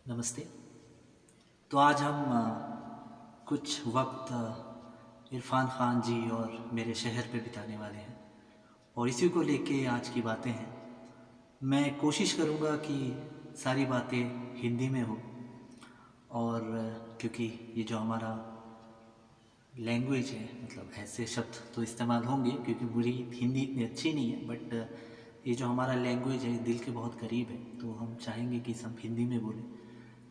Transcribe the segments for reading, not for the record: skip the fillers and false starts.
नमस्ते। तो आज हम कुछ वक्त इरफ़ान खान जी और मेरे शहर पे बिताने वाले हैं और इसी को लेके आज की बातें हैं। मैं कोशिश करूँगा कि सारी बातें हिंदी में हो और क्योंकि ये जो हमारा लैंग्वेज है, मतलब ऐसे शब्द तो इस्तेमाल होंगे क्योंकि मेरी हिंदी इतनी अच्छी नहीं है, बट ये जो हमारा लैंग्वेज है दिल के बहुत करीब है, तो हम चाहेंगे कि सब हिंदी में बोलें।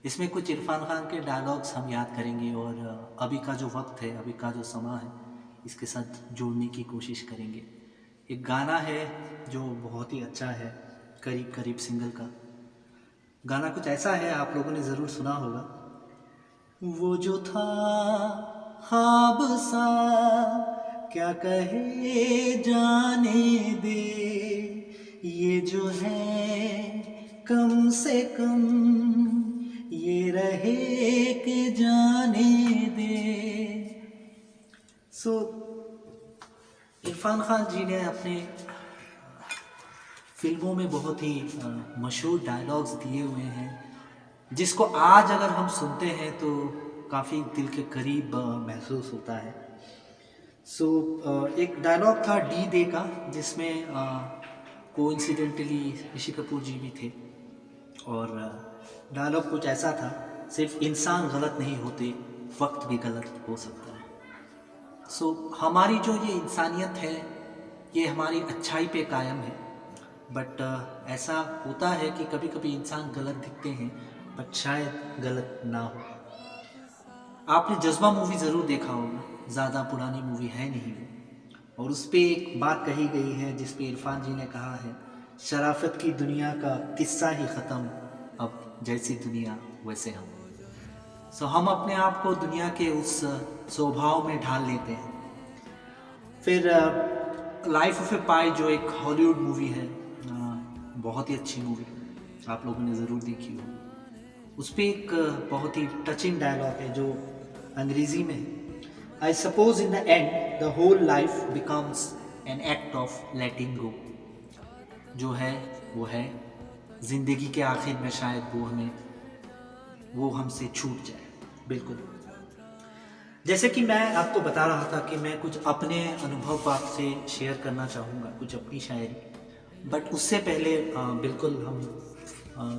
इसमें कुछ इरफान खान के डायलॉग्स हम याद करेंगे और अभी का जो वक्त है, अभी का जो समा है, इसके साथ जोड़ने की कोशिश करेंगे। एक गाना है जो बहुत ही अच्छा है, करीब करीब सिंगल का गाना कुछ ऐसा है, आप लोगों ने ज़रूर सुना होगा। वो जो था ख्वाब सा, क्या कहे जाने दे, ये जो है कम से कम ये रहे कि जाने दे। इरफान खान जी ने अपने फिल्मों में बहुत ही मशहूर डायलॉग्स दिए हुए हैं, जिसको आज अगर हम सुनते हैं तो काफ़ी दिल के करीब महसूस होता है। एक डायलॉग था डी डे का, जिसमें कोइंसिडेंटली ऋषि कपूर जी भी थे और डायलॉग कुछ ऐसा था, सिर्फ इंसान गलत नहीं होते, वक्त भी गलत हो सकता है। हमारी जो ये इंसानियत है, ये हमारी अच्छाई पे कायम है, बट ऐसा होता है कि कभी कभी इंसान गलत दिखते हैं, बट शायद गलत ना हो। आपने जज्बा मूवी ज़रूर देखा होगा, ज़्यादा पुरानी मूवी है नहीं वो, और उस पर एक बात कही गई है जिस पे इरफान जी ने कहा है, शराफत की दुनिया का किस्सा ही ख़त्म, अब जैसी दुनिया वैसे हम। हम अपने आप को दुनिया के उस स्वभाव में ढाल लेते हैं। फिर लाइफ ऑफ ए पाई जो एक हॉलीवुड मूवी है, बहुत ही अच्छी मूवी, आप लोगों ने ज़रूर देखी होगी। उस पर एक बहुत ही टचिंग डायलॉग है जो अंग्रेज़ी में है, I suppose in the end the whole life becomes an act of letting go. जो है वो है, ज़िंदगी के आखिर में शायद वो हमसे छूट जाए। बिल्कुल, जैसे कि मैं आपको बता रहा था कि मैं कुछ अपने अनुभव आपसे शेयर करना चाहूँगा, कुछ अपनी शायरी, बट उससे पहले बिल्कुल हम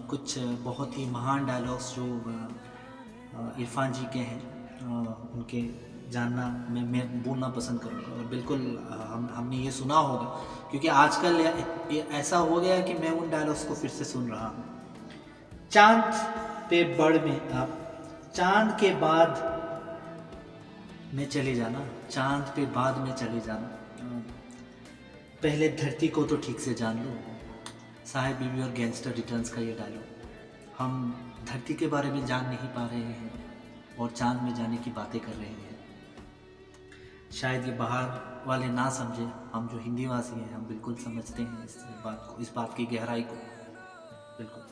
कुछ बहुत ही महान डायलॉग्स जो इरफान जी के हैं, उनके जानना मैं बोलना पसंद करूँगा। और बिल्कुल हमने ये सुना होगा, क्योंकि आजकल ये ऐसा हो गया है कि मैं उन डायलॉग्स को फिर से सुन रहा हूँ। चांद पे बढ़ में आप, चांद के बाद में चले जाना, चांद पे बाद में चले जाना, पहले धरती को तो ठीक से जान लो। साहिब बीबी और गैंगस्टर रिटर्न्स का ये डायलॉग। हम धरती के बारे में जान नहीं पा रहे हैं और चांद में जाने की बातें कर रहे हैं। शायद ये बाहर वाले ना समझे, हम जो हिंदी वासी हैं हम बिल्कुल समझते हैं इस बात की गहराई को। बिल्कुल,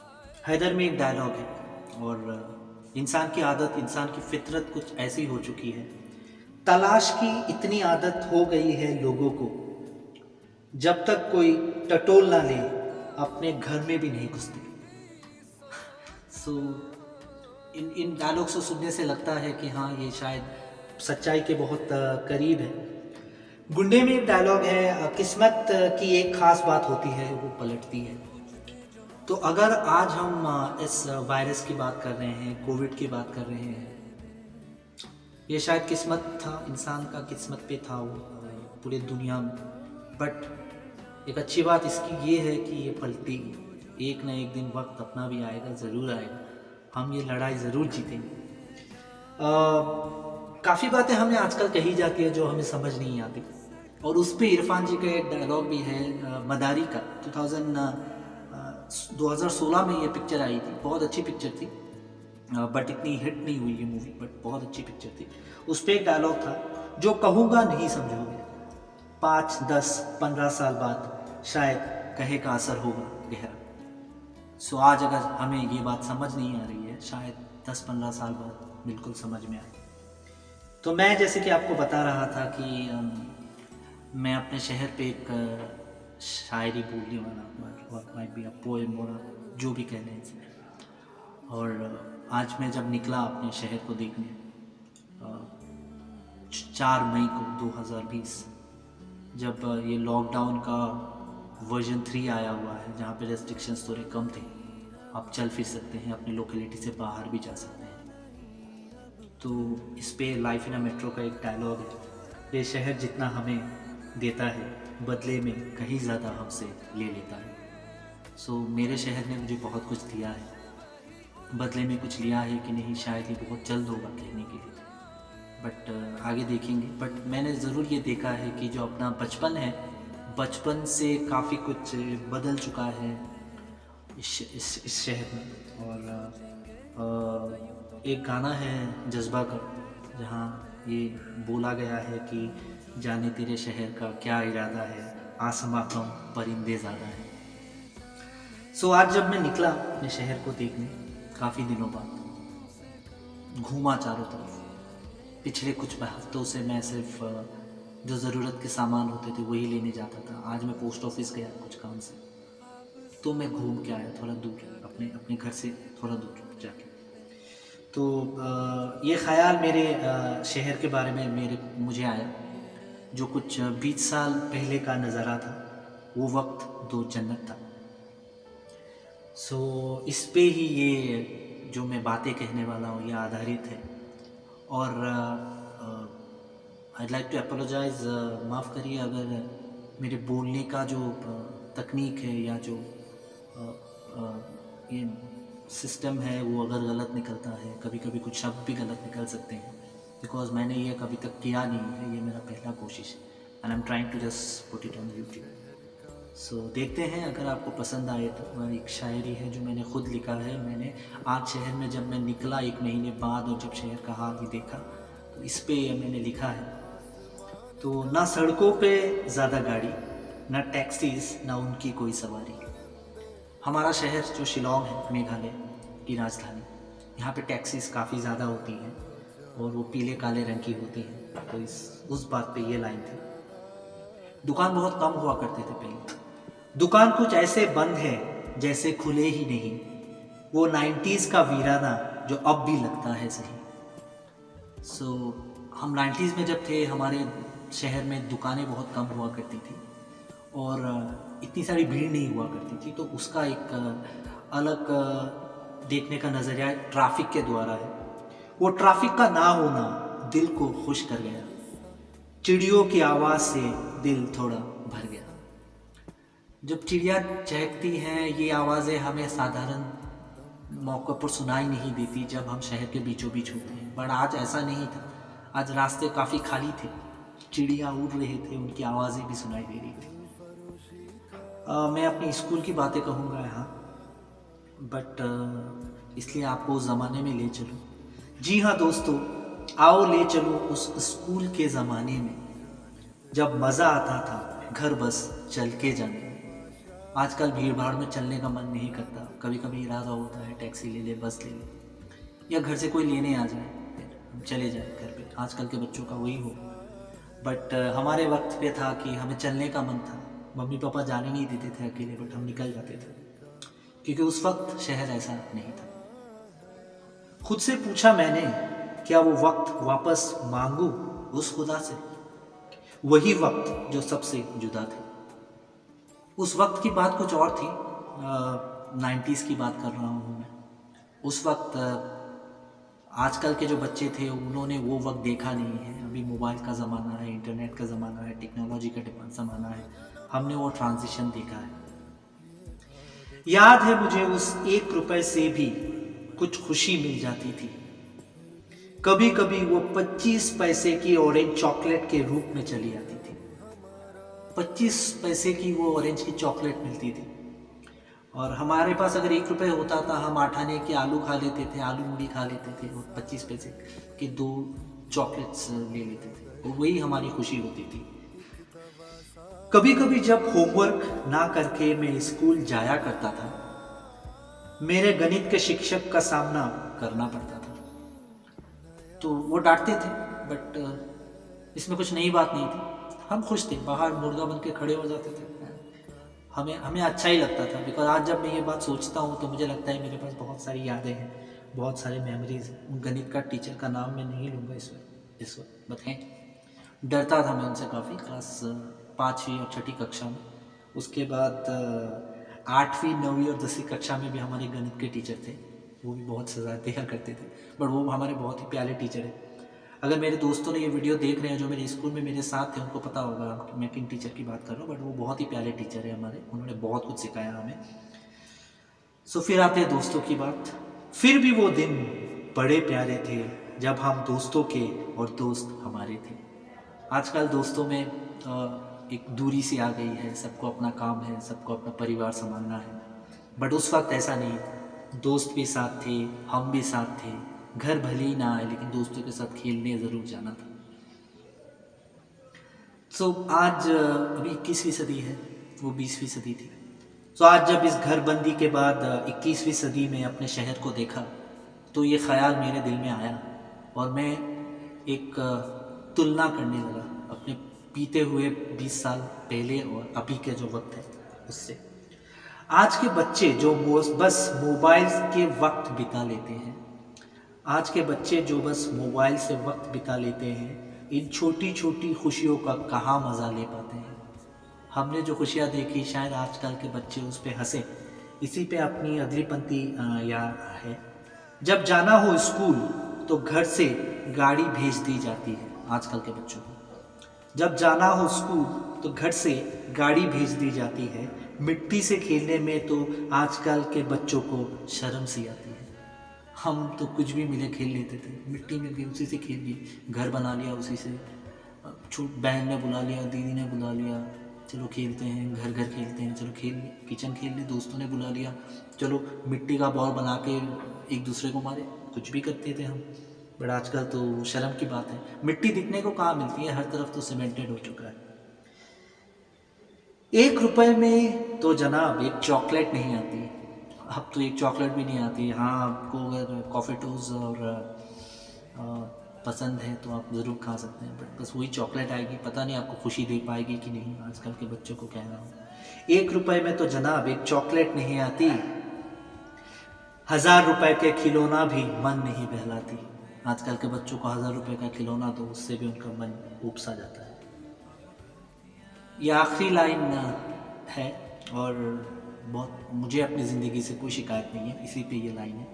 हैदर में एक डायलॉग है, और इंसान की आदत, इंसान की फितरत कुछ ऐसी हो चुकी है, तलाश की इतनी आदत हो गई है लोगों को, जब तक कोई टटोल ना ले अपने घर में भी नहीं घुसते। इन डायलॉग्स को सुनने से लगता है कि हाँ, ये शायद सच्चाई के बहुत करीब है। गुंडे में एक डायलॉग है, किस्मत की एक खास बात होती है, वो पलटती है। तो अगर आज हम इस वायरस की बात कर रहे हैं, कोविड की बात कर रहे हैं, ये शायद किस्मत था, इंसान का किस्मत पे था वो पूरे दुनिया में, बट एक अच्छी बात इसकी ये है कि ये पलटेगी। एक ना एक दिन वक्त अपना भी आएगा, ज़रूर आएगा, हम ये लड़ाई ज़रूर जीतेंगे। काफ़ी बातें हमें आजकल कही जाती है जो हमें समझ नहीं आती, और उस पर इरफान जी का एक डायलॉग भी है, मदारी का। 2016 में ये पिक्चर आई थी, बहुत अच्छी पिक्चर थी, बट इतनी हिट नहीं हुई ये मूवी, बट बहुत अच्छी पिक्चर थी। उस पर एक डायलॉग था, जो कहूँगा नहीं समझोगे, 5, 10, 15 साल बाद शायद कहे का असर होगा गहरा। आज अगर हमें ये बात समझ नहीं आ रही है, शायद 10-15 साल बाद बिल्कुल समझ में आए। तो मैं जैसे कि आपको बता रहा था कि मैं अपने शहर पे एक शायरी बोलने वाला, what might be a poem, और जो भी कह लें इसे, और आज मैं जब निकला अपने शहर को देखने 4 मई को 2020, जब ये लॉकडाउन का वर्जन 3 आया हुआ है, जहाँ पे रेस्ट्रिक्शंस थोड़े कम थे, आप चल फिर सकते हैं, अपनी लोकेलिटी से बाहर भी जा सकते हैं। तो इस पे लाइफ इन अ मेट्रो का एक डायलॉग है, ये शहर जितना हमें देता है बदले में कहीं ज़्यादा हमसे ले लेता है। सो मेरे शहर ने मुझे बहुत कुछ दिया है, बदले में कुछ लिया है कि नहीं शायद ये बहुत जल्द होगा कहने के लिए, बट आगे देखेंगे। बट मैंने ज़रूर ये देखा है कि जो अपना बचपन है, बचपन से काफ़ी कुछ बदल चुका है इस शहर में। और एक गाना है जज्बा का, जहाँ ये बोला गया है कि जाने तेरे शहर का क्या इरादा है, आसमां कम परिंदे ज़्यादा है। सो आज जब मैं निकला अपने शहर को देखने, काफ़ी दिनों बाद घूमा चारों तरफ। पिछले कुछ हफ्तों से मैं सिर्फ जो ज़रूरत के सामान होते थे वही लेने जाता था। आज मैं पोस्ट ऑफिस गया कुछ काम से, तो मैं घूम के आया थोड़ा दूर, अपने घर से थोड़ा दूर जाके। तो ये ख़याल मेरे शहर के बारे में मुझे आया, जो कुछ 20 साल पहले का नज़ारा था, वो वक्त दो जन्नत था। सो इस पे ही ये जो मैं बातें कहने वाला हूँ ये आधारित है। और I'd like to apologize, माफ़ करिए अगर मेरे बोलने का जो तकनीक है या जो ये सिस्टम है वो अगर गलत निकलता है, कभी कभी कुछ शब्द भी गलत निकल सकते हैं, बिकॉज मैंने ये कभी तक किया नहीं है, ये मेरा पहला कोशिश है and I am trying to just put it on YouTube. So देखते हैं अगर आपको पसंद आए तो। वह एक शायरी है जो मैंने ख़ुद लिखा है। मैंने आज शहर में जब मैं निकला 1 महीने बाद और जब शहर का हाल ही देखा, तो इस पे मैंने लिखा है। तो ना सड़कों पे ज़्यादा गाड़ी, ना टैक्सीज़, ना उनकी कोई सवारी। हमारा शहर जो शिलोंग है, मेघालय की राजधानी, यहाँ पे टैक्सीज़ काफ़ी ज़्यादा होती हैं और वो पीले काले रंग की होती हैं। तो उस बात पे ये लाइन थी। दुकान बहुत कम हुआ करते थे पहले, दुकान कुछ ऐसे बंद है जैसे खुले ही नहीं, वो 90s का वीराना जो अब भी लगता है सही। सो हम 90s में जब थे, हमारे शहर में दुकानें बहुत कम हुआ करती थी और इतनी सारी भीड़ नहीं हुआ करती थी। तो उसका एक अलग देखने का नज़रिया ट्रैफिक के द्वारा है। वो ट्रैफिक का ना होना दिल को खुश कर गया, चिड़ियों की आवाज़ से दिल थोड़ा भर गया। जब चिड़िया चहकती हैं, ये आवाज़ें हमें साधारण मौक़ों पर सुनाई नहीं देती जब हम शहर के बीचों बीच होते हैं, बट आज ऐसा नहीं था। आज रास्ते काफ़ी खाली थे, चिड़िया उड़ रहे थे, उनकी आवाज़ें भी सुनाई दे रही थी। मैं अपनी स्कूल की बातें कहूँगा यहाँ, बट इसलिए आपको उस ज़माने में ले चलूँ। जी हाँ दोस्तों, आओ ले चलो उस स्कूल के ज़माने में, जब मज़ा आता था घर बस चल के जाने। आजकल भीड़ भाड़ में चलने का मन नहीं करता, कभी कभी इरादा होता है टैक्सी ले ले, बस ले ले, या घर से कोई लेने आ जाए फिर हम चले जाए घर पे। आजकल के बच्चों का वही हो, बट हमारे वक्त पे था कि हमें चलने का मन था। मम्मी पापा जाने नहीं देते थे अकेले, बट हम निकल जाते थे, क्योंकि उस वक्त शहर ऐसा नहीं था। खुद से पूछा मैंने, क्या वो वक्त वापस मांगू उस खुदा से, वही वक्त जो सबसे जुदा थे। उस वक्त की बात कुछ और थी, 90s की बात कर रहा हूँ मैं। उस वक्त आजकल के जो बच्चे थे उन्होंने वो वक्त देखा नहीं है। अभी मोबाइल का ज़माना है, इंटरनेट का ज़माना है, टेक्नोलॉजी का ज़माना है, हमने वो ट्रांजिशन देखा है। याद है मुझे उस 1 रुपए से भी कुछ खुशी मिल जाती थी। कभी कभी वो 25 पैसे की ऑरेंज चॉकलेट के रूप में चली आती थी। 25 पैसे की वो ऑरेंज की चॉकलेट मिलती थी और हमारे पास अगर 1 रुपये होता था, हम 8 आने के आलू खा लेते थे, आलू मूढ़ी खा लेते थे और 25 पैसे के 2 चॉकलेट्स ले लेते थे, और वही हमारी खुशी होती थी। कभी कभी जब होमवर्क ना करके मैं स्कूल जाया करता था, मेरे गणित के शिक्षक का सामना करना पड़ता था। तो वो डांटते थे, बट इसमें कुछ नई बात नहीं थी। हम खुश थे, बाहर मुर्गा बन के खड़े हो जाते थे। हमें अच्छा ही लगता था, बिकॉज आज जब मैं ये बात सोचता हूँ तो मुझे लगता है मेरे पास बहुत सारी यादें हैं बहुत सारे मेमोरीज हैं। गणित का टीचर का नाम मैं नहीं लूँगा इस वक्त बताएं, डरता था मैं उनसे काफ़ी, क्लास 5वीं और 6ठी कक्षा में। उसके बाद 8वीं 9वीं और 10वीं कक्षा में भी हमारे गणित के टीचर थे, वो भी बहुत सजा दिया करते थे, बट वो हमारे बहुत ही प्यारे टीचर हैं। अगर मेरे दोस्तों ने ये वीडियो देख रहे हैं जो मेरे स्कूल में मेरे साथ थे, उनको पता होगा मैं किन टीचर की बात कर रहा हूँ, बट वो बहुत ही प्यारे टीचर है हमारे, उन्होंने बहुत कुछ सिखाया हमें। सो फिर आते हैं दोस्तों की बात। फिर भी वो दिन बड़े प्यारे थे जब हम दोस्तों के और दोस्त हमारे थे। आजकल दोस्तों में एक दूरी सी आ गई है, सबको अपना काम है, सबको अपना परिवार संभालना है, बट उस वक्त ऐसा नहीं था। दोस्त भी साथ थे, हम भी साथ थे, घर भले ही ना आए लेकिन दोस्तों के साथ खेलने ज़रूर जाना था। सो आज अभी 21वीं सदी है, वो 20वीं सदी थी। सो आज जब इस घर बंदी के बाद 21वीं सदी में अपने शहर को देखा तो ये ख़्याल मेरे दिल में आया और मैं एक तुलना करने लगा अपने बीते हुए 20 साल पहले और अभी के जो वक्त है उससे। आज के बच्चे जो बस मोबाइल के वक्त बिता लेते हैं, आज के बच्चे जो बस मोबाइल से वक्त बिता लेते हैं, इन छोटी छोटी खुशियों का कहाँ मज़ा ले पाते हैं। हमने जो खुशियाँ देखी शायद आजकल के बच्चे उस पर हंसे। इसी पे अपनी अगली पंक्ति याद है, जब जाना हो स्कूल तो घर से गाड़ी भेज दी जाती है। आजकल के बच्चों को जब जाना हो स्कूल तो घर से गाड़ी भेज दी जाती है। मिट्टी से खेलने में तो आजकल के बच्चों को शर्म सी आती है। हम तो कुछ भी मिले खेल लेते थे, मिट्टी में भी उसी से खेल लिए, घर बना लिया उसी से, छोट बहन ने बुला लिया, दीदी ने बुला लिया, चलो खेलते हैं, घर घर खेलते हैं, चलो खेल लिए, किचन खेल लिए, दोस्तों ने बुला लिया, चलो मिट्टी का बॉल बना के एक दूसरे को मारे, कुछ भी करते थे हम। बट आजकल तो शर्म की बात है, मिट्टी दिखने को कहाँ मिलती है, हर तरफ तो सीमेंटेड हो चुका है। 1 रुपए में तो जनाब एक चॉकलेट नहीं आती, अब तो एक चॉकलेट भी नहीं आती। हाँ, आपको अगर कॉफ़ी टोज और पसंद है तो आप ज़रूर खा सकते हैं, बट बस वही चॉकलेट आएगी, पता नहीं आपको खुशी दे पाएगी कि नहीं। आजकल के बच्चों को कह रहा हूँ, 1 रुपए में तो जनाब एक चॉकलेट नहीं आती, 1000 रुपए के खिलौना भी मन नहीं बहलाती। आजकल के बच्चों को 1000 रुपए का खिलौना दो, उससे भी उनका मन उपसा जाता है। ये आखिरी लाइन है और बहुत, मुझे अपनी ज़िंदगी से कोई शिकायत नहीं है, इसी पे ये लाइन है,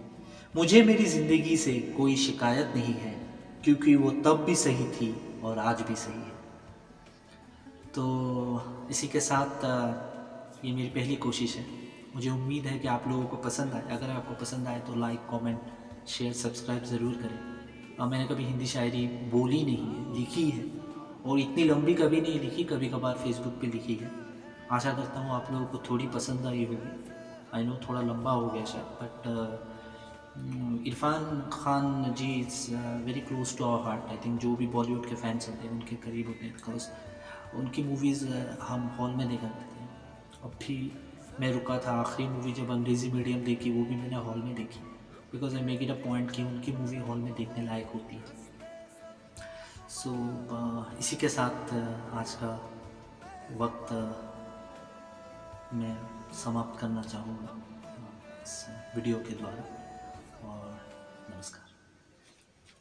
मुझे मेरी ज़िंदगी से कोई शिकायत नहीं है क्योंकि वो तब भी सही थी और आज भी सही है। तो इसी के साथ ये मेरी पहली कोशिश है, मुझे उम्मीद है कि आप लोगों को पसंद आए। अगर आपको पसंद आए तो लाइक, कमेंट, शेयर, सब्सक्राइब ज़रूर करें। और मैंने कभी हिंदी शायरी बोली नहीं है, लिखी है, और इतनी लंबी कभी नहीं लिखी, कभी कभार फेसबुक पे लिखी है। आशा करता हूँ आप लोगों को थोड़ी पसंद आई होगी। आई नो थोड़ा लंबा हो गया शायद, but Irfan Khan ji is very close to our heart. I think जो भी बॉलीवुड के फैंस होते हैं उनके करीब होते हैं, बिकॉज उनकी मूवीज़ हम हॉल में देखा करते थे। अब भी मैं रुका था, आखिरी मूवी जब अंग्रेज़ी मीडियम देखी वो भी मैंने हॉल में देखी, because I make it a point कि उनकी मूवी हॉल में देखने लायक होती है। सो इसी के साथ आज का वक्त मैं समाप्त करना चाहूँगा इस वीडियो के द्वारा, और नमस्कार।